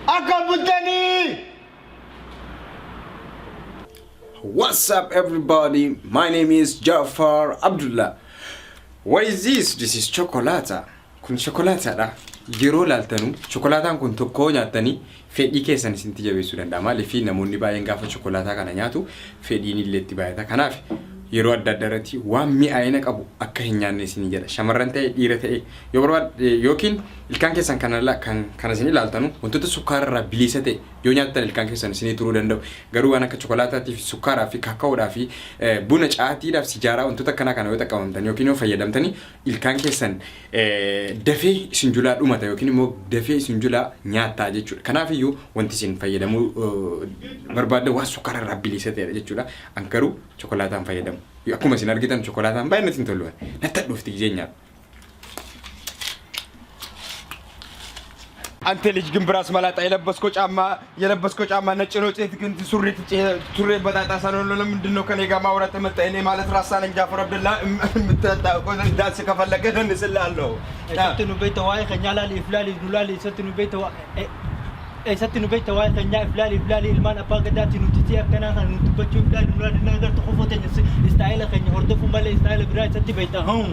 Akabutani! What's up everybody? My name is Jafar Abdullah. What is this? This is chocolate. Kun chocolate da. Yeroo laaltanu chocolataan kun tokko nyaatanii fedhii keessan isinti jabeessuu danda'a. Maaliif namoonni baay'een gaafa chocolataa kana nyaatu fedhiin illee itti baay'ata. Kanaaf yeroo adda addaatti waan mi'aayina qabu akka hin nyaanne isin jedha. Shamarran ta'e dhiira ta'e yoo barbaade yookiin ilkaan keessan kana isin ilaaltanu wantoota sukkaararraa bilisa ta'e yoo nyaattan ilkaan keessan isin turuu danda'u. Garuu waan akka chocolaataatiif fi sukkaaraa fi kaakaoodhaa fi buna caatiidhaaf sijaaraa wantoota kana yoo xaqqabamtan yookiin yoo fayyadamtanii ilkaan keessan dafee isin julaa dhumata yookiin immoo dafee isin julaa nyaataa jechuudha. Kanaaf iyyuu wanti isin fayyadamuu barbaaddan waan sukkaararraa bilisa ta'edha jechuudha. An garuu chocolaataan fayyadamu. Akkuma isin argitan chocolaataan baay'ee natti hin tolu. Natti dhufti jireenyaa. አንተ ልጅ ግን ብራስ ማላጣ የለበስኮ ጫማ ነጭ ነው ጤት ግን ሱሪ በጣጣ ሳኖሎ ለምንድነው ከኔ ጋር ማውራት መጣ እኔ ማለት ራሳ ነኝ ጃፈር አብደላ ምትጣው ቆይ ዳስ ከፈለገ ደንስላለሁ ሰጥኑ ቤት ዋይ ከኛላ ለፍላሊ ዱላሊ ሰጥኑ ቤት ሰጥኑ ቤት ዋይ ከኛ ፍላሊ المان አባገዳት ኑቲቲ አከና ኑትበቹ ፍላሊ ዱላሊ ነገር ተቆፎተኝ ስታይል ከኛ ወርደፉ ማለ ስታይል ብራይ ሰጥ ቤት አሁን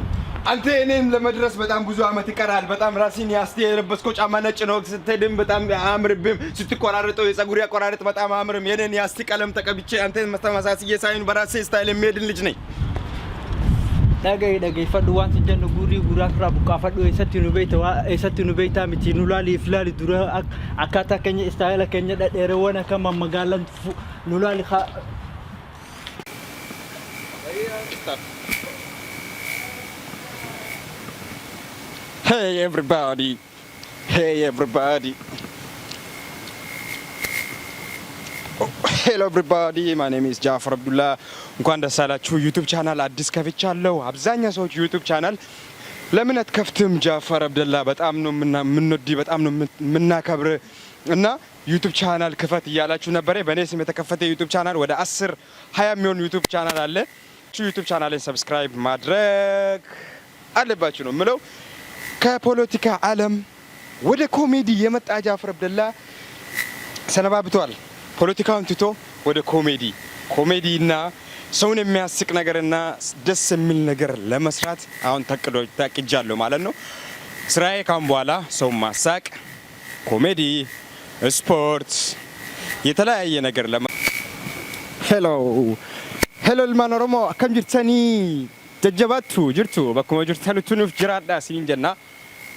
አንተ እኔም ለመድረስ በጣም ብዙ አመት ይቀራል። በጣም ራስን ያስቲ የለበስከው ጫማ ነጭ ነው ስትሄድም በጣም አምርብም ስትቆራረጠው የፀጉር ያቆራረጥ በጣም አምርም የኔን ያስቲ ቀለም ተቀብቼ አንተን መስተማሳስዬ ሳይን በራሴ ስታይል የሚሄድን ልጅ ነኝ። ደገይ ፈዱ ዋንት ጀነ ጉራ ፍራ ቡቃ ፈዱ የሰትኑ ቤታ ምቲ ኑላሊ ፍላሊ ዱራ አካታ ከኛ ስታይል ከኛ ደደረ ወና ከማ መጋለን ኑላሊ Hey everybody. Oh, hello everybody. My name is Jafar Abdullah. እንኳን ደስ አላችሁ YouTube ቻናል አዲስ ከፍቻለሁ። አብዛኛው ሰዎች YouTube ቻናል ለምን አትከፍትም ጃፈር አብደላ በጣም ነው ምንወድ በጣም ነው ምናከብር እና YouTube ቻናል ክፈት እያላችሁ ነበር። በእኔ ስም የተከፈተ YouTube ቻናል ወደ 10 20 የሚሆን YouTube ቻናል አለ። YouTube ቻናልን ሰብስክራይብ ማድረግ አለባችሁ ነው ምለው። ከፖለቲካ ዓለም ወደ ኮሜዲ የመጣ ጃፈር አብደላ ሰነባብቷል። ፖለቲካውን ትቶ ወደ ኮሜዲና ሰውን የሚያስቅ ነገርና ደስ የሚል ነገር ለመስራት አሁን ታቅጃለሁ ማለት ነው። ስራዬ ካሁን በኋላ ሰው ማሳቅ፣ ኮሜዲ፣ ስፖርት የተለያየ ነገር ሄሎ ልማን ኦሮሞ አከም ጅርተኒ ጀጀባቱ ጅርቱ በኩመ ጅርተሉቱኑፍ ጅራዳ ሲንጀና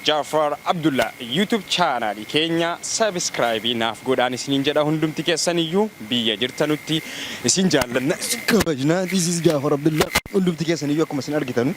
Jafar Abdullah YouTube channel Kenya subscribe naaf godhaan isiniin jedha hundumti keessan iyyuu biyya jirtanutti isin jaallanna isin kabajna. This is Jafar Abdullah hundumti keessan iyyuu akkuma isin argitan